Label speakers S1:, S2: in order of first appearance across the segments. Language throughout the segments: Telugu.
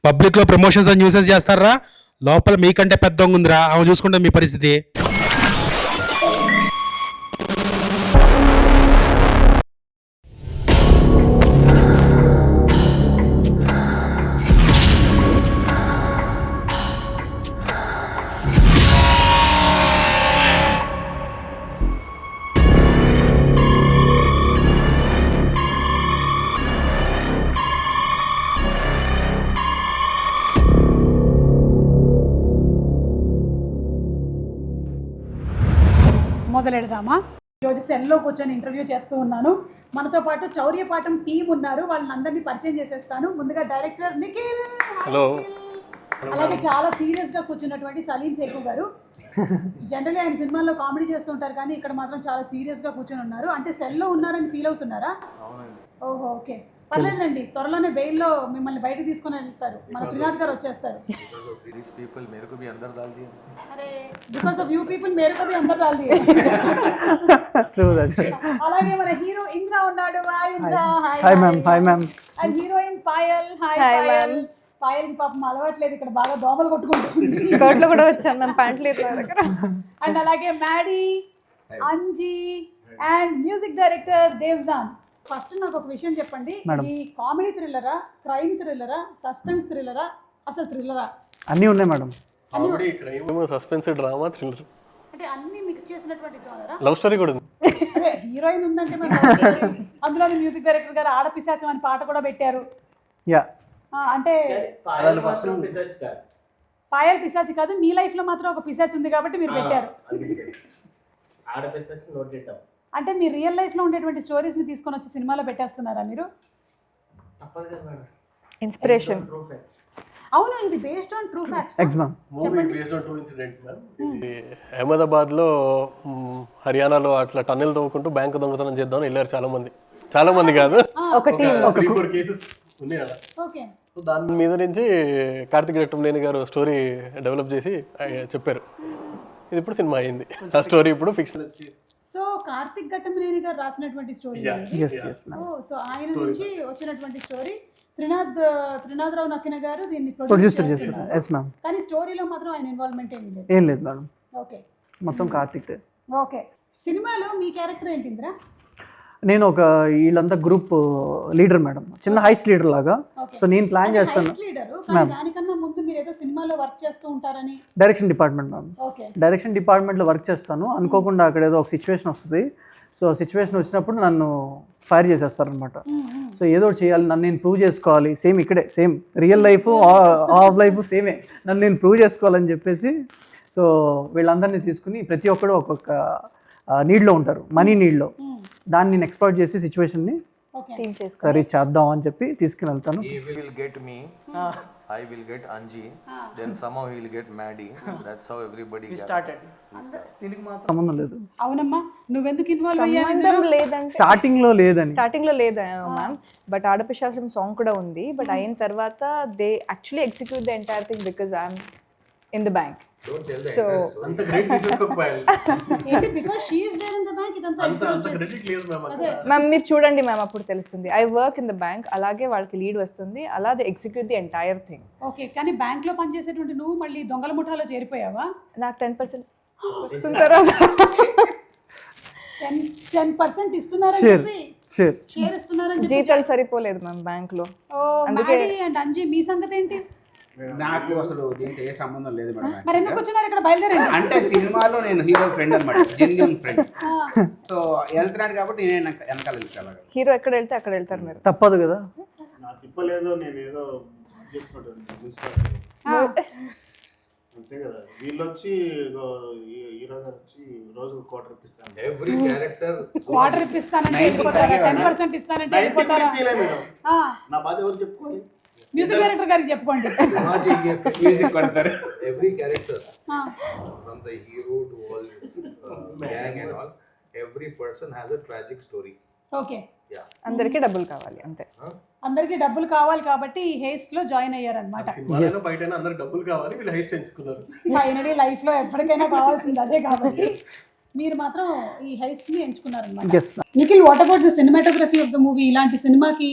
S1: పబ్లిక్ లో ప్రమోషన్స్ అండ్ న్యూసెన్స్ చేస్తారా, లోపల మీకంటే పెద్ద ఉందిరా, ఆమె చూసుకుంటే మీ పరిస్థితి.
S2: మొదలెడదామా? ఈరోజు సెల్లో కూర్చొని ఇంటర్వ్యూ చేస్తూ ఉన్నాను. మనతో పాటు చౌర్యపాఠం టీం ఉన్నారు, వాళ్ళని అందరినీ పరిచయం చేసేస్తాను. ముందుగా డైరెక్టర్ నిఖిల్,
S3: హలో.
S2: అలాగే చాలా సీరియస్గా కూర్చున్నటువంటి సలీం ఫేకు గారు. జనరల్లీ ఆయన సినిమాల్లో కామెడీ చేస్తుంటారు, కానీ ఇక్కడ మాత్రం చాలా సీరియస్గా కూర్చొని ఉన్నారు. అంటే సెల్లో ఉన్నారని ఫీల్ అవుతున్నారా? ఓహో, ఓకే, పర్లేదండి. త్వరలోనే బెయిల్లో మిమ్మల్ని బయటకు తీసుకొని వెళ్తారు, మన త్రినాథ్ గారు వచ్చేస్తారు. అరే, బికాస్ ఆఫ్ యూ పీపుల్ మేరే కో భీ అందర్ డాల్ దియే. అలాగే మన హీరో ఇంద్ర ఉన్నాడు. Hi Indra.
S4: Hi ma'am. Hi ma'am.
S2: And heroine Payal. Hi Payal. Payal కి పాపం అలవాట్లేదు, ఇక్కడ బాగా దోమలు కొట్టుకుంటుంది.
S5: స్కర్ట్ లో కూడా వచ్చాను మ్యామ్, ప్యాంట్ లేదు నా దగ్గర.
S2: అండ్ అలాగే Maddy, Anji and music director Devjan. First నాకు ఒక విషయం చెప్పండి, ఈ కామెడీ థ్రిల్లరా, క్రైమ్ థ్రిల్లరా, సస్పెన్స్ థ్రిల్లరా, అసలు థ్రిల్లరా?
S4: అన్నీ ఉన్నాయి madam.
S3: Comedy, crime, suspense, drama, thriller,
S2: అంటే అన్ని మిక్స్ చేసినటువంటి జోనరా?
S3: లవ్ స్టోరీ కూడా ఉంది.
S2: అదే హీరోయిన్ ఉందంటే మరి అందులో మ్యూజిక్ డైరెక్టర్ గారు ఆడపిశాచం అని పాట కూడా పెట్టారు.
S4: యా,
S2: అంటే పాయల్ పిశాచి కాదు, మీ లైఫ్ లో మాత్రం ఒక పిశాచి ఉంది కాబట్టి మీరు పెట్టారు. అంటే మీ రియల్ లైఫ్ లో ఉండేటువంటి స్టోరీస్ ని తీసుకొని వచ్చి సినిమాలో పెట్టేస్తున్నారా మీరు?
S5: ఇన్స్పిరేషన్.
S2: అవును, ఇది based on true facts.
S3: Movie based on true incident ma'am. ఇది అహ్మదాబాద్ లో హర్యానాలో అట్లా టన్నెల్ తవ్వుకుంటూ బ్యాంకు దొంగతనం చేద్దామని వెళ్ళారు చాలా మంది కాదు,
S5: ఒక టీం,
S3: 3-4 కేసెస్ ఉన్నాయి అలా.
S2: ఓకే,
S3: సో దాని మీద నుంచి కార్తిక్ రెట్టంనేని గారు స్టోరీ డెవలప్ చేసి చెప్పారు. ఇది ఇప్పుడు సినిమా అయింది. ఆ స్టోరీ ఇప్పుడు ఫిక్షన్ చేసి.
S2: సో కార్తిక్ ఘట్టమనేని గారు రాసినటువంటి స్టోరీ. సో ఆయన నుంచి వచ్చినటువంటి స్టోరీ. త్రినాథ్ రావు నక్కిన గారు దీన్ని ప్రొడ్యూసర్ చేశారు.
S4: Yes ma'am.
S2: కానీ స్టోరీలో మాత్రం ఆయన ఇన్వాల్వ్మెంట్
S4: ఏం లేదు మేడం.
S2: ఓకే,
S4: మొత్తం కార్తిక్.
S2: ఓకే. సినిమాలో మీ క్యారెక్టర్ ఏంటిందిరా?
S4: నేను ఒక వీళ్ళంతా గ్రూప్ లీడర్ మేడం, చిన్న హైస్ లీడర్ లాగా. సో నేను ప్లాన్ చేస్తాను.
S2: దానికన్నా ముందు మీరు ఏదో సినిమాలో వర్క్ చేస్తూ ఉంటారని.
S4: Direction department ma'am. డైరెక్షన్ డిపార్ట్మెంట్లో వర్క్ చేస్తాను. అనుకోకుండా అక్కడ ఏదో ఒక సిచ్యువేషన్ వస్తుంది. సో సిచ్యువేషన్ వచ్చినప్పుడు నన్ను ఫైర్ చేసేస్తారనమాట. సో ఏదో చేయాలి, నన్ను నేను ప్రూవ్ చేసుకోవాలి. సేమ్ ఇక్కడే, same real life of life సేమే, నన్ను నేను ప్రూవ్ చేసుకోవాలని చెప్పేసి సో వీళ్ళందరినీ తీసుకుని ప్రతి ఒక్కరు ఒక్కొక్క నీడ్లో ఉంటారు, మనీ నీడ్లో. దాన్ని నేను ఎక్స్ప్లోర్ చేసి సిచ్యువేషన్ని సరే చేద్దాం అని చెప్పి తీసుకుని వెళ్తాను.
S6: He will get me, I will get Anji, then somehow he will get Maddie. That's how everybody started.
S4: దీనికి మాత్రం సంబంధం లేదు.
S2: అవునమ్మా, నువ్వెందుకు ఇన్వాల్వ్ అయ్యావు?
S5: సంబంధం లేదంటే
S4: స్టార్టింగ్ లో లేదు
S5: మ్యామ్. బట్ ఆడపిశాచం సాంగ్ కూడా ఉంది. బట్ అయిన తర్వాత they actually execute the entire thing because I'm in the bank.
S6: Don't tell the
S5: So
S3: అంత క్రెడిట్ తీసుకోకపోయాలి.
S2: ఏంటి because she is there in the bank ఇదంతా
S3: అంత క్రెడిట్ లేదు మ్యామ్.
S5: మ్యామ్ మీరు చూడండి మ్యామ్, అప్పుడు తెలుస్తుంది. I work in the bank, అలాగే వాళ్ళకి లీడ్ వస్తుంది, అలా they execute the entire thing.
S2: Okay, కానీ బ్యాంక్ లో పనిచేసేటువంటి నువ్వు మళ్ళీ దొంగల ముఠాలో చేరిపోయావా?
S5: నాకు 10% వస్తుంటారా?
S2: 10% ఇస్తున్నారని చెప్పి షేర్ ఇస్తున్నారని చెప్పి
S5: జీతాలు సరిపోలేదు మ్యామ్ బ్యాంక్ లో.
S2: అందుకే అండ్ అంజీ మీ సంగతి ఏంటి?
S7: నాకు అసలు దీంతో ఏ సంబంధం లేదు మేడం.
S2: మరి ఎందుకు వచ్చినారు ఇక్కడ బయలుదేరండి?
S7: అంటే సినిమాలో నేను హీరో ఫ్రెండ్ అనమాట, జెన్యూన్ ఫ్రెండ్. సో వెళ్తున్నాడు కాబట్టి నేను వెనకాల వెళ్తాను.
S5: హీరో ఎక్కడ వెళ్తే అక్కడ వెళ్తారు మీరు,
S4: తప్పదు కదా.
S8: నా తిప్పలేదు, నేను ఏదో చేసుకుంటాను అంతే కదా. వీళ్ళు వచ్చి హీరో గారు వచ్చి రోజు క్వార్టర్ ఇప్పిస్తాను.
S6: Every character
S2: క్వార్టర్ ఇప్పిస్తానంటే 10% ఇస్తానంటే
S8: నా బాధ ఎవరు చెప్పుకోవాలి?
S2: మ్యూజిక్ డైరెక్టర్ గారికి చెప్పుకోండి.
S7: మ్యూజిక్ కొడతారు.
S6: Every character from the hero to all this gang and all, every person has a tragic story.
S2: Okay,
S5: అందరికీ డబ్బులు కావాలి అంతే.
S2: అందరికీ డబ్బులు కావాలి కాబట్టి ఈ హేస్ట్ లో జాయిన్ అయ్యారనమాట.
S3: సినిమాలో బయట అందరూ డబ్బులు కావాలి, వీళ్ళు హైస్ట్ ఎంచుకున్నారు.
S2: ఫైనలీ లైఫ్ లో ఎప్పటికైనా కావాల్సింది అదే కాబట్టి మీరు మాత్రం ఈ హైస్ట్ ని ఎంచుకున్నారనమాట. Nikhil, what about the cinematography of the movie? ఇలాంటి సినిమాకి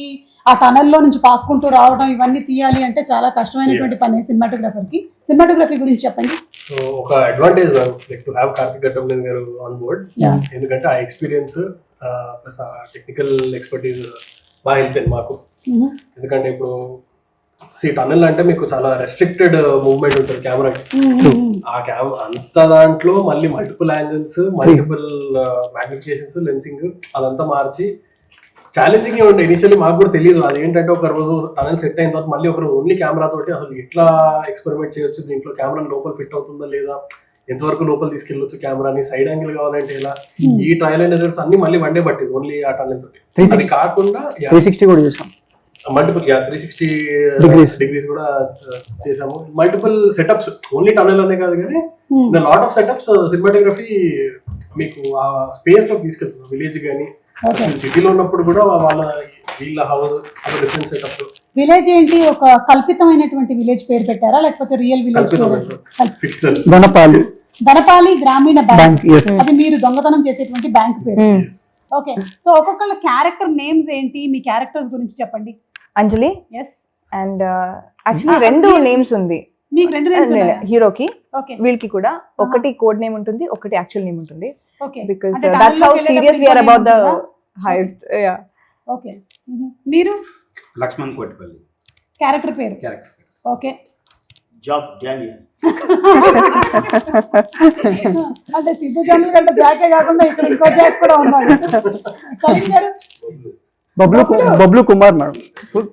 S2: ఆ టనల్లో నుంచి పాక్కుంటూ రావడం ఇవన్నీ తీయాలి అంటే చాలా కష్టమైనటువంటి పని సినిమాటోగ్రఫర్కి. సినిమాటోగ్రఫీ గురించి చెప్పండి.
S3: సో ఒక advantage like to have Karthik Ghattamaneni గారు ఆన్ బోర్డ్, ఎందుకంటే ఆ ఎక్స్పీరియన్స్ ప్లస్ ఆ టెక్నికల్ ఎక్స్పర్టీస్ బాగా హెల్ప్ అయింది మాకు. ఎందుకంటే ఇప్పుడు టన్నెల్ అంటే మీకు చాలా రెస్ట్రిక్టెడ్ మూవ్మెంట్ ఉంటుంది కెమెరాకి. ఆ అంత దాంట్లో మళ్ళీ మల్టిపుల్ యాంగిల్స్, మల్టిపుల్ మ్యాగ్నిఫికేషన్స్, లెన్సింగ్ అదంతా మార్చి ఛాలెంజింగ్ ఉండే. ఇనిషియల్లీ మాకు కూడా తెలియదు అదేంటంటే ఒక రోజు టనల్ సెట్ అయిన తర్వాత మళ్ళీ ఒక రోజు ఓన్లీ కెమెరా తోటి అసలు ఎట్లా ఎక్స్పెరిమెంట్ చేయొచ్చు, దీంట్లో కెమెరా లోపల ఫిట్ అవుతుందా లేదా, ఎంతవరకు లోపల తీసుకెళ్ళొచ్చు కెమెరాని, సైడ్ యాంగిల్ కావాలంటే ఎలా, ఈ ట్రయల్ అండ్ ఎర్రర్స్ అన్ని మళ్ళీ వన్ డే పట్టింది ఓన్లీ ఆ టనల్ తోటి. అది కాకుండా
S4: 360 కూడా చేసాం,
S3: మల్టిపుల్ 360 డిగ్రీస్ కూడా చేసాము. మల్టిపుల్ సెటప్స్ ఓన్లీ టనల్ అనే కాదు కానీ లాట్ ఆఫ్ సెటప్స్ సినిమాటోగ్రఫీ మీకు ఆ స్పేస్ లోకి తీసుకెళ్తుంది. విలేజ్ కానీ సిటీలో ఉన్నప్పుడు కూడా వీళ్ళ హౌస్ డిఫరెంట్ సెటప్.
S2: విలేజ్ ఏంటి, ఒక కల్పితమైనటువంటి విలేజ్ పేరు పెట్టారా లేకపోతే రియల్ విలేజ్?
S3: ఫిక్షనల్.
S2: ధనపాలి గ్రామీణ బ్యాంక్, అది మీరు దొంగతనం చేసేటువంటి బ్యాంక్ పేరు. ఓకే, సో ఒక్కొక్కళ్ళ క్యారెక్టర్ నేమ్స్ ఏంటి, మీ క్యారెక్టర్స్ గురించి చెప్పండి.
S5: అంజలి
S2: ఎస్
S5: అండ్ యాక్చువల్లీ 2 నేమ్స్ ఉంది
S2: మీకు, 2 నేమ్స్
S5: హీరోకి,
S2: ఓకే,
S5: వీళ్ళకి కూడా. ఒకటి కోడ్ నేమ్ ఉంటుంది, ఒకటి యాక్చువల్ నేమ్ ఉంటుంది.
S2: Okay,
S5: because that's how serious we are about the highest. Yeah,
S2: okay. మీరు
S7: లక్ష్మణ్ కోటిపల్లి
S2: క్యారెక్టర్ పేరు. Okay,
S8: Job Daniel.
S2: అంటే సిద్ధు జనరల్ కంటే జాకే కాకుండా ఇక్కడ ఇంకో జాక్ కూడా ఉన్నాడు. సలీం గారు
S4: బబ్లు కుమార్ మేడం,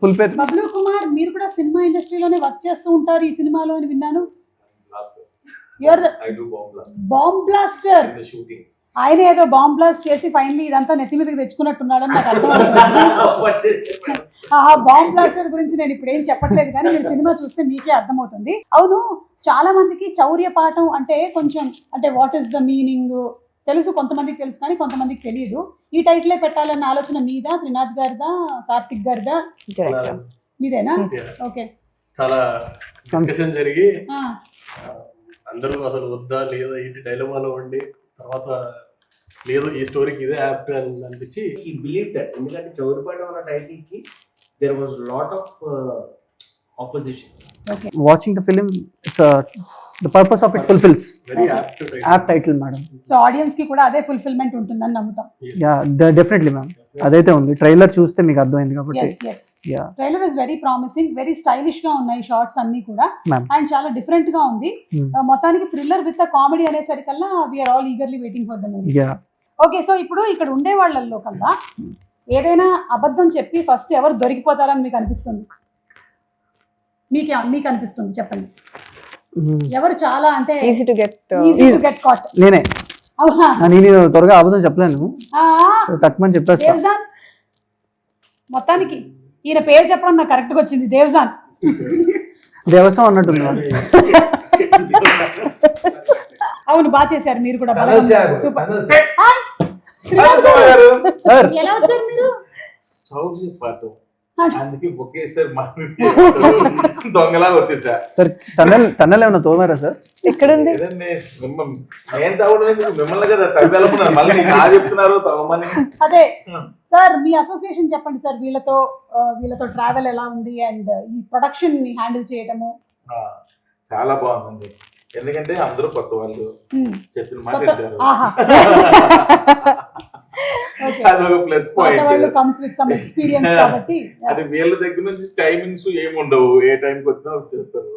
S4: ఫుల్ పేరు
S2: బబ్లు కుమార్. మీరు కూడా సినిమా ఇండస్ట్రీలోనే వర్క్ చేస్తూ ఉంటారు ఈ సినిమాలో అని విన్నాను. Bomb blaster. ఆయన ఏదో బాంబ్ బ్లాస్ట్ చేసి ఫైనలీ ఇదంతా నెత్తి మీదకి తెచ్చుకున్నట్టున్నాడని నాకు అర్థమవుతుంది. ఆ బాంబ్ బ్లాస్టర్ గురించి నేను ఇప్పుడు ఏం చెప్పట్లేదు కానీ మీరు సినిమా చూస్తే మీకే అర్థమవుతుంది. అవును, చాలా మందికి చౌర్య పాఠం అంటే కొంచెం అంటే వాట్ ఈస్ ద మీనింగ్ తెలుసు, కొంతమందికి తెలుసు కానీ కొంతమందికి తెలియదు. ఈ టైటిలే పెట్టాలన్న ఆలోచన మీదా, త్రినాథ్ గారిదా, కార్తిక్ గారిదా? మీదేనా? ఓకే,
S3: చాలా డిస్కషన్ జరిగి అందరూ అసలు వద్దా లేదా ఏంటి డైలమాలో ఉండి తర్వాత లేదు ఈ స్టోరీకి ఇదే యాప్ట్ అని అనిపించి
S6: he believed that ఎందుకంటే చౌరిపాట అన్న టైటిల్ కి there was lot of opposition.
S4: Watching the film, it's the purpose of it fulfils.
S3: Very
S4: app title madam.
S2: So audience కి కూడా అదే ఫుల్ఫిల్మెంట్ ఉంటుందని నమ్ముతాం.
S4: యా, డెఫినెట్లీ మ్యామ్, అదైతే ఉంది. ట్రైలర్ చూస్తే మీకు అర్థమైంది కాబట్టి. Yeah,
S2: trailer is very promising, very stylish గా ఉన్నాయి షార్ట్స్ అన్ని కూడా, అండ్ చాలా డిఫరెంట్ గా ఉంది. మొత్తానికి థ్రిల్లర్ విత్ కామెడీ అనేసరికల్లా we're all eagerly waiting for the movie.
S4: Yeah,
S2: okay, so ఇప్పుడు ఇక్కడ ఉండే వాళ్ళల్లో కల్లా ఏదైనా అబద్ధం చెప్పి ఫస్ట్ ఎవరు దొరికిపోతారని మీకు అనిపిస్తుంది? మీకు అనిపిస్తుంది చెప్పండి, ఎవరు చాలా అంటే
S5: ఈజీ టు గెట్
S2: కాట్?
S4: నేనే.
S2: అవునా?
S4: నేను త్వరగా అబద్ధం చెప్పలేను, తక్కువని చెప్పేస్తా.
S2: దేవ్జాన్. మొత్తానికి ఈయన పేరు చెప్పడం నాకు కరెక్ట్ గా వచ్చింది, దేవ్జాన్.
S4: దేవసం అన్నట్టుంది.
S2: అవును, బాగా చేశారు మీరు కూడా.
S4: సార్
S2: ఎలా వచ్చారు మీరు?
S8: చౌర్య పాఠం అందుకే ఒకేసారి దొంగలా వచ్చేసా.
S4: సార్ టన్నెల్ ఏమన్నా తోమారా సార్?
S5: ఎక్కడుంది?
S8: నేను తవ్వడం మిమ్మల్ని కదా తవ్వేళ్ళకున్నారు, మళ్ళీ నా చెప్తున్నారు తవ్వమని.
S2: అదే సార్, మీ అసోసియేషన్ చెప్పండి సార్, వీళ్ళతో ట్రావెల్ ఎలా ఉంది అండ్ ఈ ప్రొడక్షన్ ని హ్యాండిల్ చేయడము?
S8: చాలా బాగుందండి, ఎందుకంటే అందరూ కొత్త వాళ్ళు, చెప్పిన మాట వింటారు. అదొక ప్లస్ పాయింట్. అది వీళ్ళ దగ్గర నుంచి టైమింగ్స్ ఏమి ఉండవు, ఏ టైంకి వచ్చినా వచ్చేస్తారు.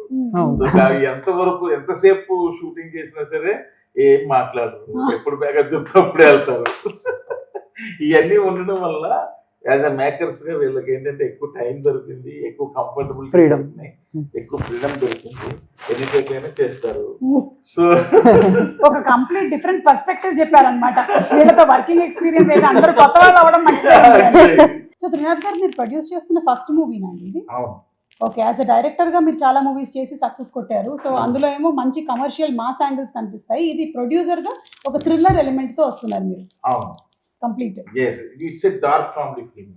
S8: సో ఎంతవరకు ఎంతసేపు షూటింగ్ చేసినా సరే ఏం మాట్లాడరు, ఎప్పుడు బ్యాకప్ చెప్తే అప్పుడే వెళ్తారు. ఇవన్నీ ఉండడం వల్ల యాజ్ అ మేకర్స్ గా వీళ్ళకి ఏంటంటే ఎక్కువ టైం దొరికింది, ఎక్కువ కంఫర్టబుల్ ఫ్రీడమ్, ఎక్కువ ఫ్రీడమ్ దొరికింది, ఎన్ని టైప్లైనా చేస్తారు. సో
S2: ఒక కంప్లీట్ డిఫరెంట్ పర్స్పెక్టివ్ చెప్పారనమాట. వీళ్ళతో వర్కింగ్ ఎక్స్పీరియన్స్ అయితే అందరూ కొత్త వాళ్ళు అవ్వడం మంచిది. సో త్రినాథ్ గారు, మీరు ప్రొడ్యూస్ చేస్తున్న ఫస్ట్ మూవీనా ఇది? ఓకే, యాజ్ అ డైరెక్టర్ గా మీరు చాలా మూవీస్ చేసి సక్సెస్ కొట్టారు. సో అందులో ఏమో మంచి కమర్షియల్ మాస్ యాంగిల్స్ కనిపిస్తాయి. ఇది ప్రొడ్యూసర్ గా ఒక థ్రిల్లర్ ఎలిమెంట్ తో వస్తున్నారు మీరు. Complete.
S8: yes, it's a dark comedy film.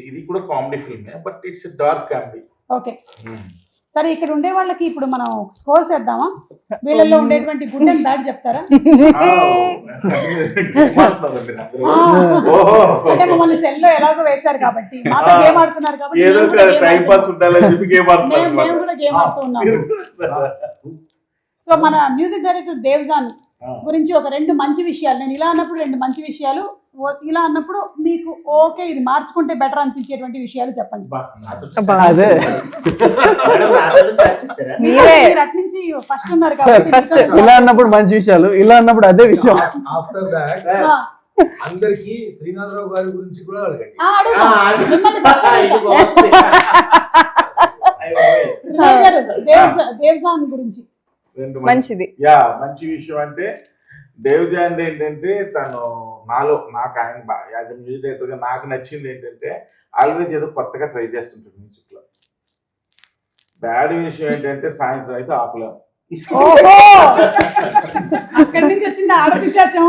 S8: ఇది కూడా comedy film but it's a dark comedy.
S2: Okay, సరే ఇక్కడ ఉండే వాళ్ళకి ఇప్పుడు మనం స్కోర్స్ వేద్దామా? వీళ్ళల్లో ఉండేటువంటి గుడ్ అండ్ బ్యాడ్ చెప్తారా? అంటే మమ్మల్ని సెల్ లో ఎలాగో వేశారు కాబట్టి మాతో గేమ్ ఆడుతున్నారు కాబట్టి
S8: ఏదో టైం పాస్ ఉండాలని చెప్పి గేమ్ ఆడుతున్నారు.
S2: మేము కూడా గేమ్ ఆడుతూ ఉన్నాము. సో మన మ్యూజిక్ డైరెక్టర్ దేవ్జాన్ గురించి ఒక 2 మంచి విషయాలు, నేను ఇలా అన్నప్పుడు 2 మంచి విషయాలు, ఇలా అన్నప్పుడు మీకు ఓకే ఇది మార్చుకుంటే బెటర్ అనిపించేటువంటి విషయాలు చెప్పండి.
S4: అదే
S2: మీరు అటు నుంచి ఫస్ట్ ఉన్నారు కాబట్టి
S4: ఇలా అన్నప్పుడు మంచి విషయాలు, ఇలా అన్నప్పుడు అదే విషయం.
S6: ఆఫ్టర్ దాట్ అందరికి శ్రీనాథరావు గారి గురించి కూడా అడగండి.
S2: అడుగుతాం. మిమ్మల్ని first అడుగుతాం. వినయ్ గారు, దేవ్జాన్ గురించి
S5: మంచిది.
S8: యా, మంచి విషయం అంటే దేవ్జాన్ ఏంటంటే నాకు ఆయన యాజ్ అ మ్యూజిక్ డైరెక్టర్గా నాకు నచ్చింది ఏంటంటే ఆల్వేస్ ఏదో కొత్తగా ట్రై చేస్తుంటాడు మ్యూజిక్ లో. బ్యాడ్ విషయం ఏంటంటే సాయంత్రం అయితే ఆపలేము.
S2: ఓహో, అక్కడి నుంచి వచ్చింది ఆడపిశాచం.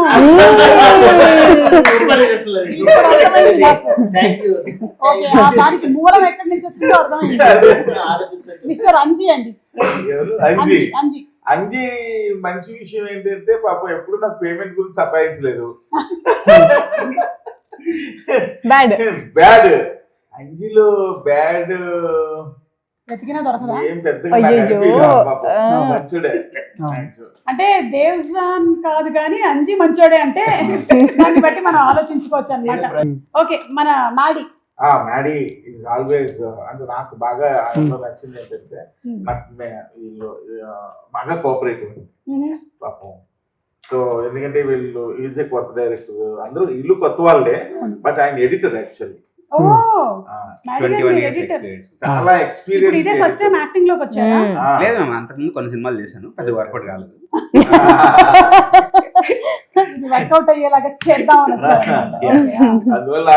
S2: ఓకే, దానికి మూలం ఎక్కడి నుంచి వచ్చిందో అర్థమైంది. మిస్టర్ అంజీ అండి. అంజీ
S8: అంజీ మంచి విషయం ఏంటంటే పాపం ఎప్పుడు నాకు పేమెంట్ గురించి సతాయించలేదు. బ్యాడ్ అంజీలో బ్యాడ్
S2: వెతికినా దొరకదా?
S8: ఏం పెద్దగా మంచుడే.
S2: అంటే దేవ్జాన్ కాదు కానీ అంజీ మంచోడే అంటే దాన్ని బట్టి మనం ఆలోచించుకోవచ్చు అన్నమాట. ఓకే, మన మాడి
S8: మ్యాడీ ఈజ్ ఆల్వేస్ అంటే నాకు బాగా ఆయనలో నచ్చింది ఏంటంటే నాకు వీళ్ళు బాగా కోఆపరేటివ్ పాపం. సో ఎందుకంటే వీళ్ళు ఈజ్ ఏ కొత్త డైరెక్టర్, అందరూ ఇల్లు కొత్త వాళ్ళే, బట్ ఆయన ఎడిటర్ యాక్చువల్లీ. చాలా ఎక్స్పీరియన్స్.
S2: ఇదే ఫస్ట్ టైం యాక్టింగ్ లోకి వచ్చారా?
S7: లేదు మ్యామ్, అంతకుముందు కొన్ని సినిమాలు చేశాను, అది వర్కౌట్ కాలేదు.
S2: వర్కౌట్ అయ్యేలాగా చేద్దాం.
S8: అందువల్ల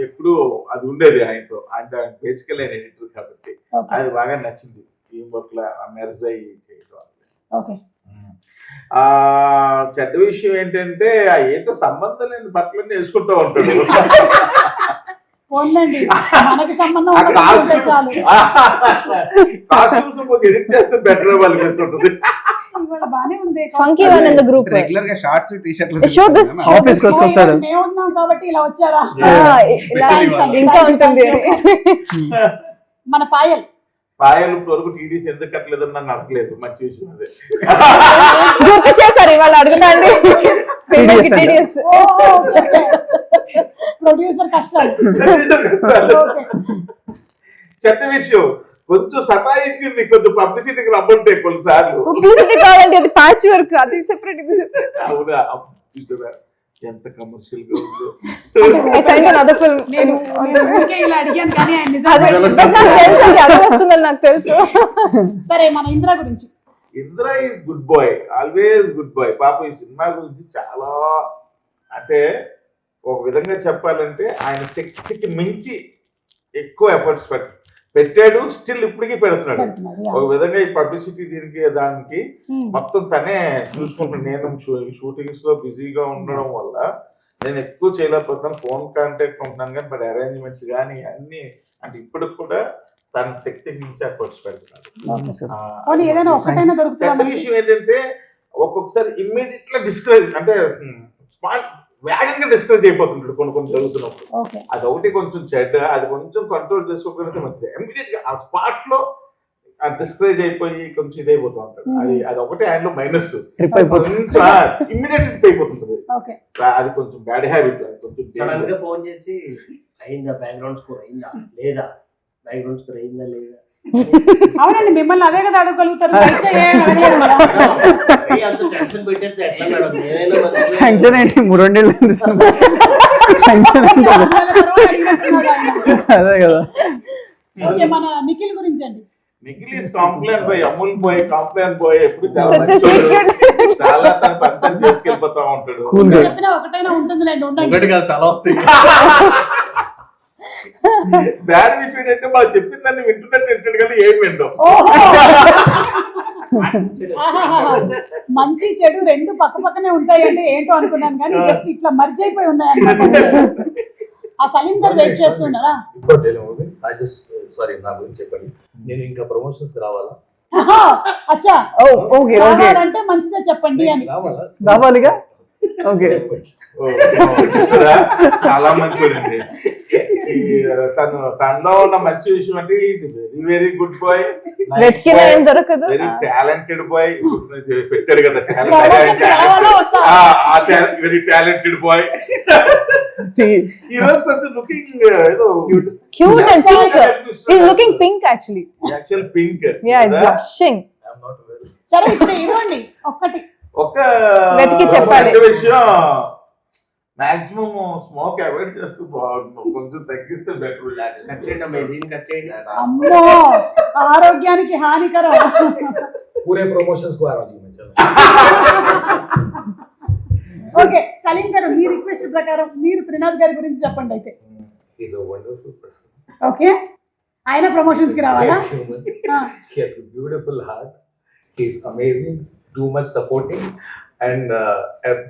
S8: ఎప్పుడు అది ఉండేది ఆయనతో. ఆయన బేసికల్ ఆయన ఎడిటర్ కాబట్టి అది బాగా నచ్చింది. టీం వర్క్ లో మెర్జ్ అయ్యి చేయడం. చెడ్డ విషయం ఏంటంటే ఏంటో సంబంధం లేని బట్టలన్నీ వేసుకుంటూ ఉంటాడు.
S2: మనకి సంబంధం
S8: కాస్ట్యూమ్స్ ఎడిట్ చేస్తే బెటర్ వాళ్ళకి ఉంటుంది.
S2: బానే ఉంది.
S5: Funky one in the group
S7: regular గా షార్ట్స్ టీ షర్ట్లు
S5: షో దిస్
S4: ఆఫీస్ కి వస్తాడు.
S2: మేము ఉన్నాం కాబట్టి ఇలా వచ్చారా?
S5: ఇంకా ఉంటుంది.
S2: మన పాయల్
S8: ఇప్పుడు వరకు టీడీసీ ఎందుకు కట్టలేదని నన్ను అడగలేదు. మంచి విషయం అదే.
S5: గుర్తు చేశారు ఇవాళ అడుగుతాండి.
S2: ప్రొడ్యూసర్ కష్టాలు.
S8: చెడ్డ విషయం కొంచెం సతాయించింది, కొంచెం పబ్లిసిటీకి రమ్మంటే కొన్నిసార్లు.
S5: పబ్లిసిటీ కావాలంటే అది ప్యాచ్ వర్క్, అది సెపరేట్.
S8: అవునా, చూసారా ఎంత కమర్షియల్ గా ఉందో.
S5: I signed another film.
S2: ఇలా అడిగాను కానీ ఆయన
S5: అది వస్తుందని నాకు తెలుసు.
S2: సరే, మన ఇంద్ర గురించి.
S8: Indra is good boy, always good boy. పాప ఈ సినిమా గురించి చాలా అంటే ఒక విధంగా చెప్పాలంటే ఆయన శక్తికి మించి ఎక్కువ ఎఫర్ట్స్ పెట్టాడు, స్టిల్ ఇప్పటికీ పెడుతున్నాడు. ఒక విధంగా ఈ పబ్లిసిటీ దీనికి దానికి మొత్తం తనే చూసుకుంటాను. నేను షూటింగ్స్ లో బిజీగా ఉండడం వల్ల నేను ఎక్కువ చేయలేకపోతున్నాను, ఫోన్ కాంటాక్ట్ ఉంటున్నాను కానీ, బట్ అరేంజ్మెంట్స్ కానీ అన్ని అంటే ఇప్పటికి కూడా తన శక్తికి మించి ఎఫర్ట్స్ పెడుతున్నాడు. చెడ్డ విషయం ఏంటంటే ఒక్కొక్కసారి ఇమ్మీడియట్ గా డిస్కరేజ్ అంటే వేగంగా డిస్కరేజ్ అయిపోతుంటాడు కొన్ని జరుగుతున్నప్పుడు. అది ఒకటి కొంచెం చెడ్డ, అది కొంచెం కంట్రోల్ చేసుకోకపోతే మంచిది. ఇమ్మీడియట్ గా ఆ స్పాట్ లో డిస్కరేజ్ అయిపోయి కొంచెం ఇదైపోతూ ఉంటాడు. అది ఒకటి ఆయనలో మైనస్. Immediate trip అయిపోతుంటది. అది కొంచెం బ్యాడ్ హ్యాబిట్. కొంచెం
S9: ఫోన్ చేసి అయిందా, బ్యాక్గ్రౌండ్ స్కోర్ అయిందా లేదా, బ్యాక్గ్రౌండ్ స్కోర్ అయిందా లేదా.
S2: అవునండి, మిమ్మల్ని అదే కదా అడగలుగుతారు.
S4: టెన్షన్ ఏంటి, 3 నెలలు టెన్షన్ అదే కదా.
S2: ఓకే, మన నిఖిల్ గురించి అండి.
S8: Nikhil is complaint boy, Amul boy, complaint boy. ఎప్పుడు చాలా తన పని చేసుకెళ్ళిపోతా ఉంటాడు.
S2: చెప్పినా ఒకటైనా ఉంటుందిలేండి,
S3: ఒకటి కాదు చాలా వస్తాయి.
S8: బ్యాడ్ విషయం ఏంటంటే మనం చెప్పిన దాన్ని వింటున్నాడు కానీ ఏం వింటాం.
S2: మంచి చెడు 2 పక్క పక్కనే ఉంటాయంటే ఏంటో అనుకున్నాను కానీ జస్ట్ ఇట్లా మర్జ్ అయిపోయి ఉన్నాయన్నమాట. ఆ సలీం గారు వెయిట్ చేస్తున్నారా?
S6: సారీ, నా గురించి చెప్పండి. నేను ఇంకా ప్రమోషన్స్ రావాలా?
S2: ఆహా, అచ్చా
S5: ఓకే ఓకే
S2: కావాలంటే మంచిదే చెప్పండి అని.
S6: రావాలా?
S4: రావాలిగా. ఓకే,
S8: ఓ, చూసారా? చాలా మంచోడండి. తనలో ఉన్న మంచి విషయం అంటే వెరీ వెరీ గుడ్ బాయ్,
S5: వెతికినా ఏం దొరకదు.
S8: Very talented boy. పెట్టాడు కదా
S2: Promotion రావాలా వద్దా?
S8: Very talented boy. ఈ రోజు కొంచెం లుకింగ్ ఏదో
S5: Cute and pink. He's looking pink actually.
S8: Actual pink.
S5: Yeah, he's blushing.
S2: సరే ఇప్పుడు ఇవ్వండి ఒక్కటి.
S8: ఒక
S5: వెతికి చెప్పాలి.
S8: ఒక విషయం, మాక్సిమం స్మోక్ అవాయిడ్ చేస్తూ బాగుంటుంది, కొంచెం తగ్గిస్తే బెటర్.
S9: కట్ చేయండి అమేజింగ్, కట్ చేయండి.
S2: అమ్మో ఆరోగ్యానికి హానికరం.
S6: పూరే ప్రమోషన్స్ కు ఆ రోజు మంచిది.
S2: ఓకే సలీం గారు మీ రిక్వెస్ట్ ప్రకారం మీరు త్రినాథ్ గారి గురించి చెప్పండి అయితే.
S6: He's a wonderful person.
S2: Okay ఆయన ప్రమోషన్స్ కి రావాలా?
S6: He has a beautiful heart. He's amazing, too much supporting, and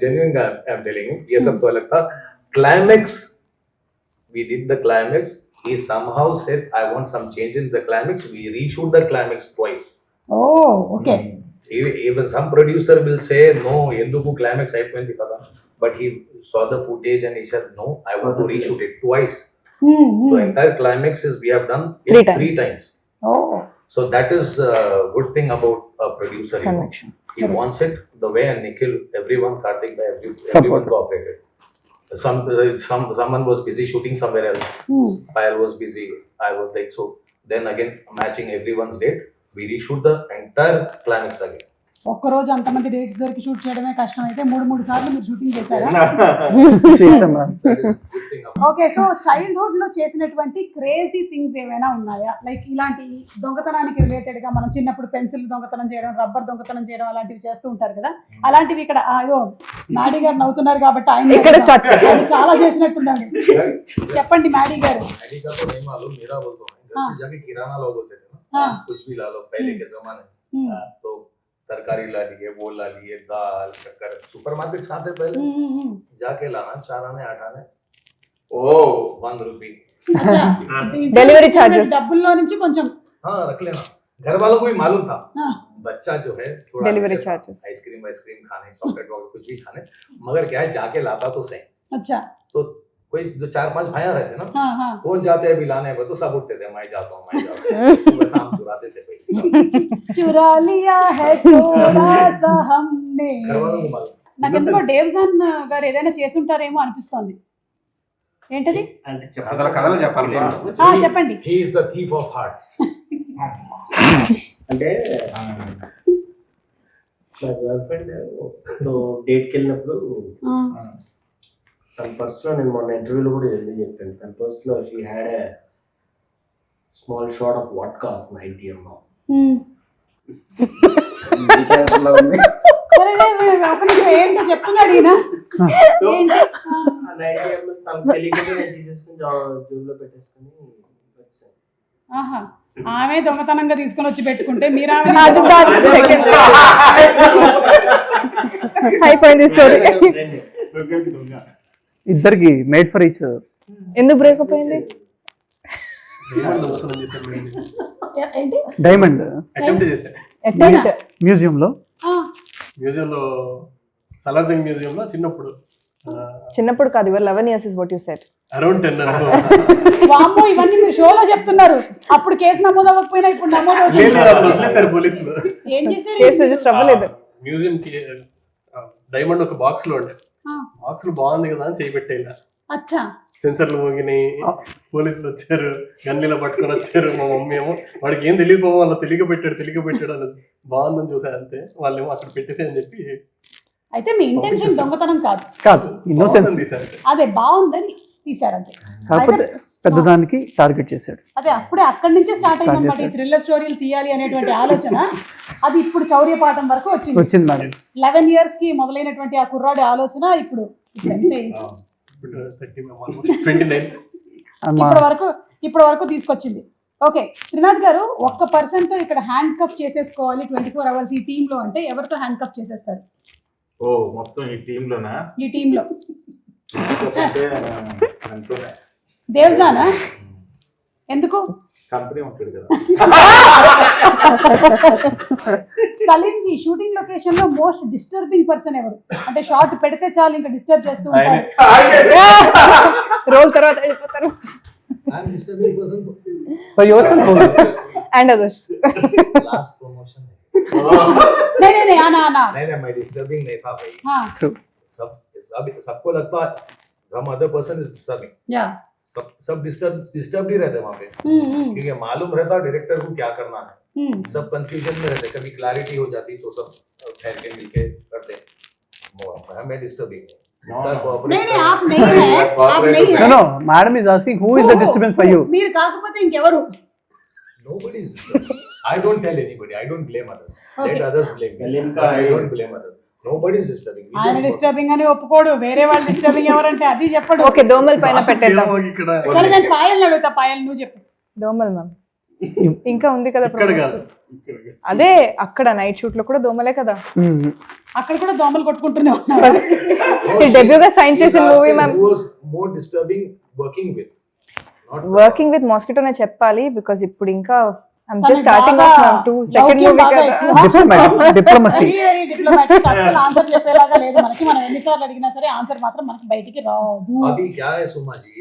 S6: genuine. I'm telling you, ये सब तो अलग था. Climax, we did the climax. He somehow said, "I want some change in the climax." We reshoot the climax twice.
S2: Oh okay.
S6: Even some producer will say, "No, ఎందుకు climax అయిపోయింది కదా." But he saw the footage and he said, "No, I want to reshoot it twice." The entire climax is we have done it three times.
S2: Oh
S6: So that is a good thing about a producer. You know.
S5: Connection.
S6: He wants it the way, and Nikhil, everyone, Karthik, everyone cooperated. Someone was busy shooting somewhere else. Payal was busy. I was like, so then again matching everyone's date, we reshoot the entire climax again.
S2: ఒక్కరోజు అంతమంది డేట్స్ దొరికి షూట్ చేయడమే కష్టం అయితే 3 సార్లు మీరు షూటింగ్ చేశారా?
S4: చేసాం madam.
S6: That is good thing about.
S2: Okay so childhood లో చేసినటువంటి క్రేజీ థింగ్స్ ఏమైనా ఉన్నాయా? లైక్ ఇలాంటి దొంగతనానికి రిలేటెడ్ గా మనం చిన్నప్పుడు పెన్సిల్ దొంగతనం చేయడం, రబ్బర్ దొంగతనం చేయడం అలాంటివి చేస్తూ ఉంటారు కదా, అలాంటివి ఇక్కడ అయ్యో మాడీ గారు నవ్వుతున్నారు కాబట్టి ఆయన
S5: ఇక్కడ start చేయండి.
S2: ఆయన చాలా చేసినట్టున్నాడు. చెప్పండి మాడీ గారు.
S6: Adi ka to nahi malum, mera bolta hu. घर से जाके किराना लो बोलते थे ना, कुछ भी ला लो पहले के जमाने में. तो तरकारी ला लिए, वो ला लिए, दाल शक्कर, सुपरमार्केट खाते पहले जाके लाना 4 आने 8 आने. Oh, 1 rupee.
S5: Delivery charges.
S2: డబ్బుల్లో నుంచి కొంచెం
S6: हाँ रख लेना. घर वालों को भी मालूम था. बच्चा जो है थोड़ा
S5: Delivery charges.
S6: आइसक्रीम खाने, चॉकलेट वॉकलेट कुछ भी खाने, मगर क्या है जाके लाता तो सही.
S2: अच्छा
S6: तो कोई जो 4-5 भाइयां रहते ना,
S2: हाँ हाँ
S6: कौन जाते हैं बिलाने को, तो सब उठते थे, मैं जाता हूँ. बस हम चुराते थे पैसे.
S2: चुरा लिया है थोड़ा सा हमने.
S6: घर वालों को मालूम.
S2: నాకు ఎందుకో డేవ్జాన్ గారు ఏదైనా చేసి ఉంటారేమో అనిపిస్తోంది. ఏంటది?
S9: అంటే
S7: కథలు చెప్పాలి.
S2: చెప్పండి.
S6: He is the thief of hearts.
S9: అంటే నా గర్ల్ ఫ్రెండ్ డేట్కి వెళ్ళినప్పుడు తన పర్స్లో, నేను మొన్న ఇంటర్వ్యూలో కూడా జల్దీ చెప్పాను, తన పర్స్లో she had a small shot of vodka of 90 ml.
S2: ఏంటో చెప్తున్నాడు ఈయన.
S9: సో ఆ 90 ml తనకు తెలియకుండా నేను తీసేసుకుని జోబులో పెట్టేసుకుని వచ్చాను.
S2: ఆహా ఆమె దొంగతనంగా తీసుకొని వచ్చి పెట్టుకుంటే మీరు
S5: అయిపోయింది స్టోరీ.
S4: ఇద్దరికి మేడ్ ఫర్ ఈచ్.
S5: ఎందుకు బ్రేకప్ అయింది?
S2: ఏంటి
S4: డైమండ్
S3: అటెంప్ట్ చేశాను
S4: మ్యూజియంలో
S3: సలార్జంగ్ మ్యూజియంలో
S5: చిన్నప్పుడు కాదు, ఇవర్ 11 years is what you said.
S3: Around 10.
S2: వామ్మో ఇవన్నీ మీరు షోలో చెప్తున్నారు. అప్పుడు కేసు నమోదు అవ్వకపోయినా ఇప్పుడు నమోదు
S3: వదిలేశారు పోలీసులు.
S2: ఏం చేశారు?
S5: కేసు రిజిస్టర్ అవ్వలేదు.
S3: మ్యూజియం కి డైమండ్ ఒక బాక్స్ లో ఉండే, బాక్స్ లో బాగుంది కదా అని చేయిపెట్టేలా.
S2: అచ్చా
S3: సెన్సర్లు మోగినాయి, పోలీసులు వచ్చారు, గన్లీలో పట్టుకొని వచ్చారు. మా మమ్మీ ఏమో వాడికి ఏం తెలియకపోవడం వల్ల తెలియక పెట్టాడు అని బాగుందని చూసారు అంతే. వాళ్ళేమో అక్కడ పెట్టేసి అని చెప్పి.
S2: అయితే మీ ఇంటెన్షన్ దొంగతనం
S4: కాదు, ఇన్నోసెన్స్.
S2: అదే బాగుందని తీసారంటే.
S4: కాకపోతే పెద్దదానికి టార్గెట్ చేశాడు.
S2: అదే అప్పుడే అక్కడి నుంచే స్టార్ట్ అయిందన్నమాట ఈ థ్రిల్లర్ స్టోరీలు తీయాలి అనేటువంటి ఆలోచన. అది ఇప్పుడు చౌర్యపాఠం వరకు వచ్చింది మేడం. 11 years కి మొదలైనటువంటి ఆ కుర్రాడి ఆలోచన ఇప్పుడు ఎంత ఏజ్? ఇప్పటి వరకు తీసుకొచ్చింది. ఓకే త్రినాథ్ గారు, 1% తో ఇక్కడ హ్యాండ్ కప్ చేసేసుకోవాలి 24 hours ఈ టీమ్ లో అంటే ఎవరితో హ్యాండ్ కప్ చేసేస్తారు?
S8: ఓ మొత్తం ఈ టీమ్ లోనా?
S2: ఈ టీమ్ లో దేవ్జానా? ఎందుకు?
S8: కంపెనీ ఉంటాడు కదా.
S2: సలీం జీ షూటింగ్ లొకేషన్ లో మోస్ట్ డిస్టర్బింగ్ పర్సన్ ఎవరు? అంటే షార్ట్ పెడితే చాలు ఇంకా డిస్టర్బ్ చేస్తూ ఉంటారు.
S5: రోల్ తర్వాత వెళ్ళిపోతారు.
S6: I'm disturbing person.
S4: For your self
S5: and others.
S6: Last promotion.
S2: नहीं आना
S6: नहीं मैं disturbing नहीं था भाई.
S2: हाँ
S6: सबको लगता है some other person is disturbing.
S2: या
S6: सब डिस्टर्ब ही रहते वहाँ पे, क्योंकि मालूम रहता डायरेक्टर को क्या करना है. सब कंफ्यूजन में रहते, कभी क्लैरिटी हो जाती तो सब ठहर के मिलके करते. मैं डिस्टर्बिंग
S2: नहीं आप नहीं है, आप नहीं है.
S4: No, madam is asking who is the disturbance for you.
S2: మీరు కాకపోతే ఇంకెవరు?
S6: Nobody is disturbing. I don't tell anybody. I don't blame others.
S2: Okay.
S6: Let others blame me.
S9: Salim
S6: But I don't blame others. Nobody is disturbing. We
S2: ఆయన
S6: just work.
S2: డిస్టర్బింగ్ అని ఒప్పుకోడు, వేరే వాళ్ళు డిస్టర్బింగ్ ఎవరంటే అది చెప్పడు.
S5: ఓకే దోమల పైన పెట్టేద్దాం.
S3: ఇక్కడ
S2: సరే నేను పాయల్ అడుగుతా, పాయల్ నువ్వు చెప్పు.
S5: దోమలు మ్యామ్ ఇంకా ఉంది కదా
S3: ఇక్కడ
S5: promotion.
S3: కాదు.
S5: అదే అక్కడ నైట్ షూట్ లో కూడా దోమలే కదా.
S2: అక్కడ కూడా దోమలు కొట్టుకుంటూనే ఉన్నారు.
S5: డెబ్యూగా సైన్ చేసిన
S6: Last
S5: movie
S6: time
S5: ma'am.
S6: who was more disturbing working with? Not
S5: working with మాస్కిటోనే చెప్పాలి బికాజ్ ఇప్పుడు ఇంకా ఐమ్
S2: తనకి
S5: జస్ట్ స్టార్టింగ్ ఆఫ్
S2: బాగా
S5: నౌ టు సెకండ్
S2: లౌక్యం
S5: మూవీ
S2: బాగా
S5: కదా.
S2: ఎక్కువ.
S4: డిప్లొమసీ.
S2: Very diplomatic. అసలు ఆన్సర్ చెప్పేలాగా లేదు మనకి. మనం ఎన్నిసార్లు అడిగినా సరే ఆన్సర్ మాత్రం మనకి బయటికి రాదు.
S6: अभी क्या है सुमा जी,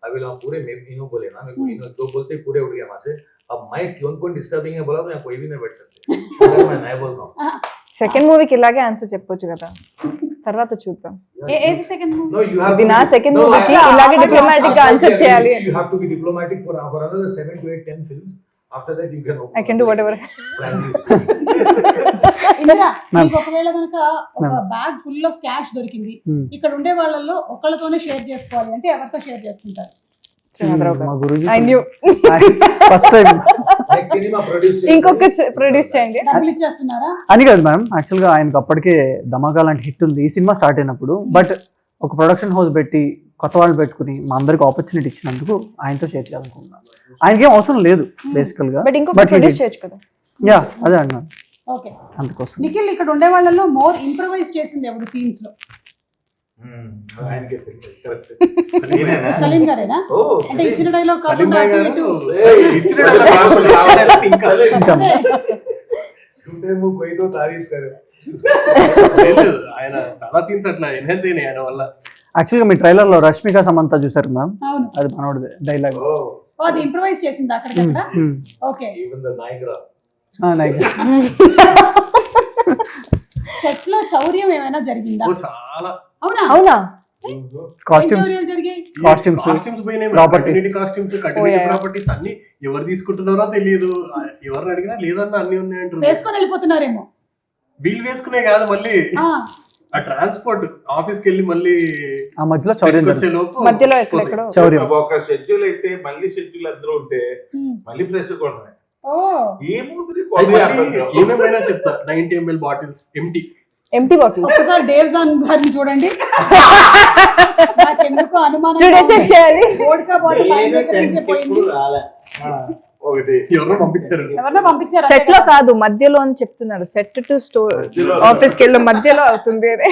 S6: अभी लोग पूरे इनो बोले ना, मेरे को इनो दो बोलते ही पूरे उड़ गया वहां से. अब मैं कौन डिस्टर्बिंग है बोला तो यहाँ कोई भी नहीं बैठ सकते. अगर मैं नहीं बोलता हूँ.
S5: సెకండ్ మూవీకి ఇలాగే ఆన్సర్ చెప్పొచ్చు కదా, తర్వాత చూద్దాం.
S2: ఏది second movie?
S6: No, you have
S5: ఇది
S6: to
S5: నా
S6: be-
S5: సెకండ్
S6: No,
S5: మూవీకి
S6: I-
S5: ఇలాగే
S2: I-
S5: డిప్లొమాటిక్ గా ఆన్సర్ చేయాలి.
S6: You have to be diplomatic for another 7 to 8, 10 films. After that you can open
S5: I can
S6: up
S5: do
S6: like,
S5: whatever.
S6: frankly speaking.
S2: Indira, మీకు ఒకవేళ కనుక ఒక బ్యాగ్ ఫుల్ ఆఫ్ క్యాష్ దొరికింది, ఇక్కడ ఉండే వాళ్ళల్లో ఒకళ్ళతోనే షేర్ చేసుకోవాలి అంటే ఎవరితో షేర్ చేసుకుంటారు?
S4: మా Guruji
S5: I knew.
S4: First time
S6: Like cinema produced.
S5: ఇంకొక ప్రొడ్యూస్ చేయండి.
S2: డబ్బులు ఇచ్చేస్తున్నారా?
S4: అని కాదు మ్యామ్, యాక్చువల్గా ఆయనకు అప్పటికే ధమాకా లాంటి హిట్ ఉంది ఈ సినిమా స్టార్ట్ అయినప్పుడు. బట్ ఒక ప్రొడక్షన్ హౌస్ పెట్టి కొత్త వాళ్ళు పెట్టుకుని మా అందరికి ఆపర్చునిటీ ఇచ్చినందుకు ఆయనతో షేర్ చేయాలనుకుంటున్నాను. ఆయనకేం అవసరం లేదు బేసికల్ గా,
S5: బట్ ఇంకొక ప్రొడ్యూస్ చేయొచ్చు కదా.
S4: యా అదే అన్నాను
S2: ఓకే.
S4: అందుకోసం.
S2: నిఖిల్, ఇక్కడ ఉండే వాళ్ళలో మోర్ ఇంప్రవైజ్ చేసింది ఎవరు సీన్స్ లో?
S8: ఆయనకే తెలియదు. Correct.
S2: సలీం గారేనా?
S8: ఓ,
S2: అంటే ఇచ్చిన డైలాగ్
S3: సలీం
S2: కాకుండా
S3: భాయ్
S2: అటు
S3: గారు
S2: ఇటు.
S3: ఇచ్చిన dialogue కావాలి. ఇంకా
S2: అదే.
S6: झूठे मुंह कोई तो तारीफ करे.
S3: లేదు. ఆయన చాలా సీన్స్ అట్లా ఎన్హాన్స్ అయినాయి ఆయన వల్ల.
S4: యాక్చువల్గా మీ ట్రైలర్ లో రష్మిక సమంత చూసారు మ్యామ్,
S2: అవును.
S4: అది మనోడిదే డైలాగ్.
S6: Oh,
S2: ఓ, అది ఇంప్రవైజ్ చేసింది అక్కడికక్కడ. Okay.
S6: even the Niagara.
S2: Set లో చౌర్యం ఏమైనా జరిగిందా?
S3: ఓ చాలా
S2: అవునా?
S5: అవునా?
S2: ఏం
S4: కాస్ట్యూమ్స్
S2: చౌర్యాలు జరిగాయి?
S4: కాస్ట్యూమ్స్
S3: పోయినాయి.
S4: Properties.
S3: Costumes
S5: Oh,
S3: continuity
S5: yeah.
S3: Properties అన్ని ఎవరు తీసుకుంటున్నారో తెలియదు. ఎవరిని అడిగినా లేదన్నా అన్ని ఉన్నాయంటారు.
S2: వేసుకొని వెళ్ళిపోతున్నారేమో.
S3: వీళ్ళు వేసుకునే కాదు, మళ్ళీ
S2: ఆ,
S3: ఆ ట్రాన్స్పోర్ట్ ఆఫీస్ కి వెళ్ళి మళ్ళీ
S4: ఆ మధ్యలో చౌర్యం
S3: వచ్చే లోపు
S5: మధ్యలో ఎక్కడెక్కడో.
S4: చౌర్యం.
S8: ఒక షెడ్యూల్ అయితే మళ్ళీ షెడ్యూల్ అందరూ ఉంటే
S2: ఉమ్.
S8: మళ్ళీ ఫ్రెష్ కొనమే.
S2: ఓ,
S8: ఏముంది
S3: ఏమేమైనా చెప్తా. 90 ml బాటిల్స్
S5: ఎంటీ బాటిల్
S2: ఒక్కసారి డేవ్ జాన్ గారిని చూడండి. నాకెందుకు అనుమానం
S5: స్టూడియో చెక్ చేయాలి.
S2: వోడ్కా బాటిల్ ఆయన దగ్గర నుంచే పోయింది.
S8: ఒకటి
S3: ఎవరో పంపించారు.
S2: ఎవరినో పంపించారు
S5: సెట్ లో కాదు, మధ్యలో అని చెప్తున్నారు. సెట్ టు స్టోర్ ఆఫీస్ కి వెళ్ళి మధ్యలో అవుతుంది అది.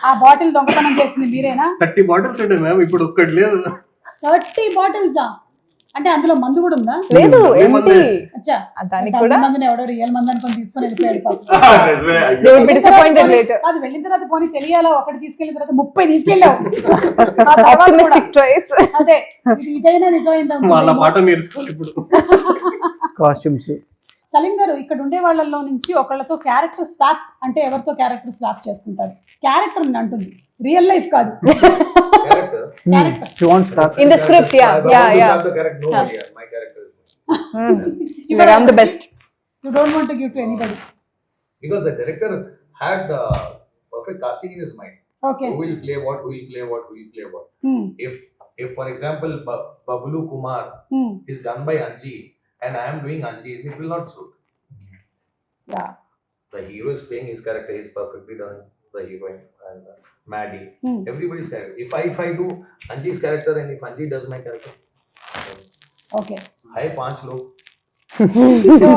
S2: ఆ బాటిల్ దొంగతనం చేసింది మీరేనా?
S3: 30 బాటిల్స్ ఉండే మ్యామ్, ఇప్పుడు ఒక్కటి లేదు.
S2: 30 బాటిల్స్ అంటే అందులో మందు కూడా ఉందా?
S5: లేదు
S3: ఏమంది?
S5: ఎంటీ.
S2: అచ్చా,
S5: దానికి కూడా
S2: మందిని ఎవడో రియల్ మంది అనుకొని తీసుకొని వెళ్ళిపోయాడు పాపం.
S5: they will be disappointed later.
S2: అది వెళ్ళిన తర్వాత పోనీ తెలియాలా, ఒకటి తీసుకెళ్ళిన తర్వాత 30 తీసుకెళ్ళావు. ఆ తర్వాత
S5: Optimistic
S2: కూడా.
S5: choice.
S2: అదే, ఇదైనా
S3: వాళ్ళ
S2: నిజమైందా?
S3: పాట నేర్చుకోవాలి ఇప్పుడు.
S4: కాస్ట్యూమ్స్.
S2: సలీం గారు, ఇక్కడ ఉండే వాళ్ళలో నుంచి ఒకళ్ళతో క్యారెక్టర్ స్వాప్ అంటే ఎవరితో క్యారెక్టర్ స్వాప్ చేసుకుంటారు? క్యారెక్టర్ అంటుంది, రియల్ లైఫ్ కాదు.
S6: Character.
S2: Character
S4: you want start
S5: In the script, yeah,
S6: I want
S5: yeah,
S6: to
S5: yeah.
S6: have the character. No, yeah, my character.
S5: Like I'm the best.
S2: You don't want to give to anybody.
S6: Because the director had perfect casting in his mind.
S2: Okay.
S6: Who will play what, who will play what, who will play what. If for example, Babulu Kumar is done by Anji and I am doing Anji's, it will not suit.
S2: Yeah.
S6: The hero is playing his character, he is perfectly done. The heroine and Maddie, everybody's character. If I do Anji's character and if Anji does my character,
S2: okay.
S6: है 5 लोग,
S2: సో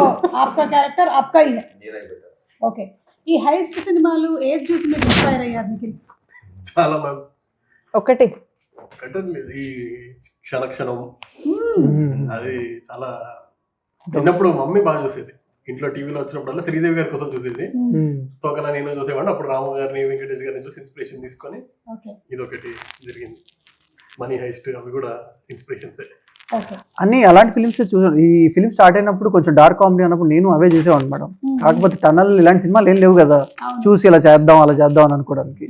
S2: ఆప్కా క్యారెక్టర్ ఆప్కా హీ హై.
S6: मेरा ही बेटा.
S2: ఓకే. ఈ హైస్ట్ సినిమాలు ఏది చూసి మీరు ఇన్స్పైర్ అయ్యారు నిఖిల్?
S3: చాలా మ్యామ్.
S5: ఒకటి
S3: ఒకటే లేదు, ఈ క్షణక్షణం అది చాలా చిన్నప్పుడు మమ్మీ బాగా చూసేది. ఇంట్లో టీవీలో వచ్చినప్పుడల్లా శ్రీదేవి గారి కోసం చూసేది. తోకలా నేను చూసేవాడిని. అప్పుడు రాము గారిని వెంకటేష్ గారిని చూసి ఇన్స్పిరేషన్ తీసుకొని ఇదొకటి జరిగింది. మనీ హైస్ట్ అవి కూడా ఇన్స్పిరేషన్స్.
S4: అన్ని అలాంటి ఫిలిమ్స్ చూసాను. ఈ ఫిలిం స్టార్ట్ అయినప్పుడు కొంచెం డార్క్ కామెడీ అన్నప్పుడు నేను అవే చూసేవాడిని మేడం. కాకపోతే టనల్ ఇలాంటి సినిమాలు ఏం లేవు కదా చూసి ఇలా చేద్దాం అలా చేద్దాం అని అనుకోవడానికి.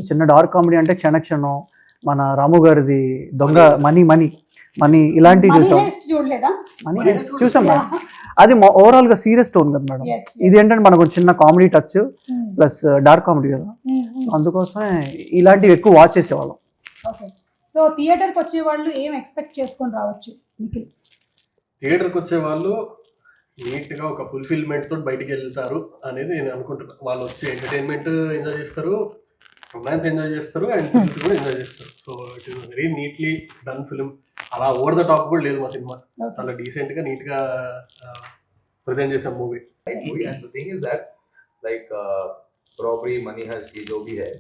S4: చిన్న డార్క్ కామెడీ అంటే క్షణక్షణం, మన రాము గారిది దొంగ మనీ ఇలాంటివి చూసాం. మనీ హైస్ట్ చూసాం మేడం. అది ఓవరాల్ గా సీరియస్ టోన్ కదా మేడం. ఇది ఏంటంటే మనకు చిన్న comedy touch plus dark comedy కదా, అందుకోసమే ఇలాంటివి ఎక్కువ వాచ్ చేసేవాళ్ళం.
S2: సో థియేటర్కి వచ్చే వాళ్ళు ఏం ఎక్స్పెక్ట్ చేసుకొని రావచ్చు?
S3: థియేటర్కి వచ్చే వాళ్ళు నీట్గా ఒక ఫుల్ఫిల్మెంట్ తోటి బయటికి వెళ్తారు అనేది నేను అనుకుంటున్నాను. వాళ్ళు వచ్చి ఎంటర్టైన్మెంట్ ఎంజాయ్ చేస్తారు, రొమాన్స్ ఎంజాయ్ చేస్తారు, అండ్ థ్రిల్స్ కూడా ఎంజాయ్ చేస్తారు. So it is very neatly done film. అలా ఓవర్ ద టాప్ కూడా లేదు మా సినిమా. చాలా డీసెంట్ గా నీట్ గా ప్రెజెంట్ చేసాం movie.
S6: And the thing is that like robbery, money heist, ये जो भी है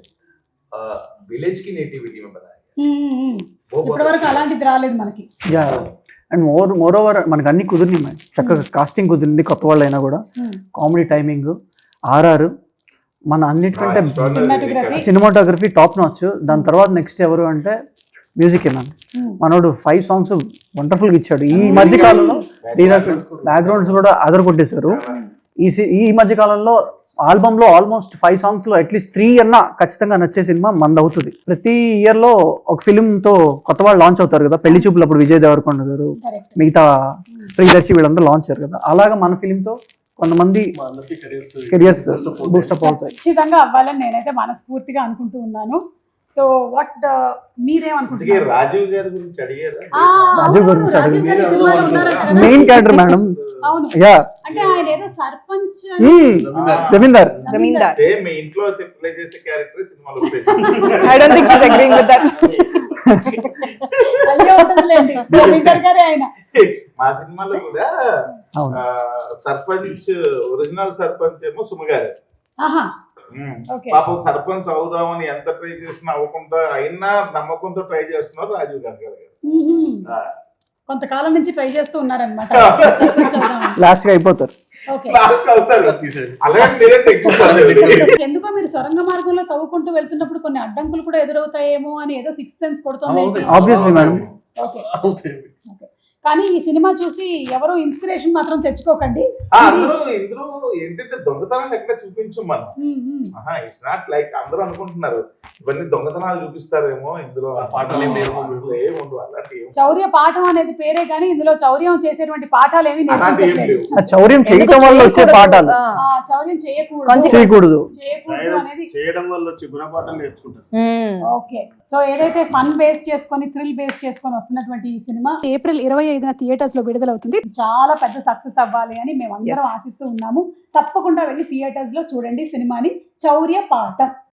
S6: विलेज की नेटिविटी में बनाया
S2: ఇప్పటివరకు అలాంటిది రాలేదు మనకి.
S4: యా, అండ్ మోర్ ఓవర్ మనకి అన్ని కుదిరినాయి మేడం. చక్కగా కాస్టింగ్ కుదిరింది, కొత్త వాళ్ళు అయినా కూడా. కామెడీ టైమింగ్, ఆర్ఆర్, మన అన్నిటికంటే సినిమాటోగ్రఫీ టాప్ నాచ్. దాని తర్వాత నెక్స్ట్ ఎవరు అంటే మ్యూజిక్ మ్యామ్. మనోడు 5 songs వండర్ఫుల్ గా ఇచ్చాడు. ఈ మధ్య కాలంలో బ్యాక్గ్రౌండ్స్ కూడా అదర్ కొట్టేశారు. ఈ మధ్య కాలంలో ఆల్బమ్ లో ఆల్మోస్ట్ 5 songs లో అట్లీస్ట్ 3 అన్నా ఖచ్చితంగా నచ్చే సినిమా మంది అవుతుంది. ప్రతి ఇయర్ లో ఒక ఫిల్మ్ తో కొత్త వాళ్ళు లాంచ్ అవుతారు కదా. పెళ్లి చూపులు అప్పుడు విజయ్ దేవరకొండ గారు, మిగతా ప్రియదర్శి వీళ్ళందరూ లాంచ్ అయ్యారు కదా. అలాగా మన ఫిల్మ్ తో కొంతమంది కెరియర్స్ బూస్టప్ అవుతాయి.
S2: ఖచ్చితంగా అవ్వాలని నేనైతే మనస్ఫూర్తిగా అనుకుంటూ ఉన్నాను. సో వాట్ మీరేమనుకుంటున్నారు?
S8: రాజీవ్ గారి గురించి అడిగారా?
S4: రాజీవ్ గురించి అడిగారు. Main character madam.
S2: అవును,
S4: యా,
S2: అంటే ఆయన ఏదో సర్పంచ్
S4: జమీందార్.
S8: సేమ్ మీ ఇంట్లో ప్లే చేసే క్యారెక్టర్ సినిమాలో
S5: I don't think she's agreeing with that.
S2: అయ్యో ఉంటుందిలేండి, జమీందార్ గారే ఆయన.
S8: మా సినిమాలో కూడా సర్పంచ్, ఒరిజినల్ సర్పంచ్ ఏమో సుమగారు. పాపం సర్పంచ్ అవుదామని ఎంత ట్రై చేసినా అవ్వకుండా అయినా నమ్మకంతో ట్రై చేస్తున్నారు రాజీవ్ గారు.
S2: కొంతకాలం నుంచి ట్రై చేస్తూ ఉన్నారనమాట.
S4: లాస్ట్ గా అయిపోతారు.
S2: ఎందుకో మీరు సొరంగ మార్గంలో తవ్వుకుంటూ వెళ్తున్నప్పుడు కొన్ని అడ్డంకులు కూడా ఎదురవుతాయేమో అని ఏదో 6th సెన్స్ కొడుతుంది.
S4: Obviously madam.
S2: కానీ ఈ సినిమా చూసి ఎవరు ఇన్స్పిరేషన్ మాత్రం తెచ్చుకోకండి.
S8: అందరూ ఇందులో ఏంటంటే దొంగతనాలు ఎక్కడ చూపించు మనం. ఇట్స్ నాట్ లైక్ అందరూ అనుకుంటున్నారు ఇవన్నీ దొంగతనాలు చూపిస్తారేమో. ఇందులో
S2: చౌర్య పాఠం అనేది పేరే కానీ ఇందులో చౌర్యం చేసేటువంటి పాఠాలు ఏమి
S4: చౌర్యం చేయడం వల్ల వచ్చే పాఠాలు,
S2: చౌర్యం
S4: చేయకూడదు
S2: అనేది
S8: చేయడం వల్ల వచ్చే గుణపాఠాలు నేర్చుకుంటారు.
S2: ఓకే, సో ఏదైతే ఫన్ బేస్ చేసుకొని థ్రిల్ బేస్ చేసుకొని వస్తున్నటువంటి ఈ సినిమా ఏప్రిల్ 25న థియేటర్స్ లో విడుదలవుతుంది. చాలా పెద్ద సక్సెస్ అవ్వాలి అని మేము అందరం ఆశిస్తూ ఉన్నాము. తప్పకుండా వెళ్ళి థియేటర్స్ లో చూడండి సినిమాని, చౌర్య పాఠం.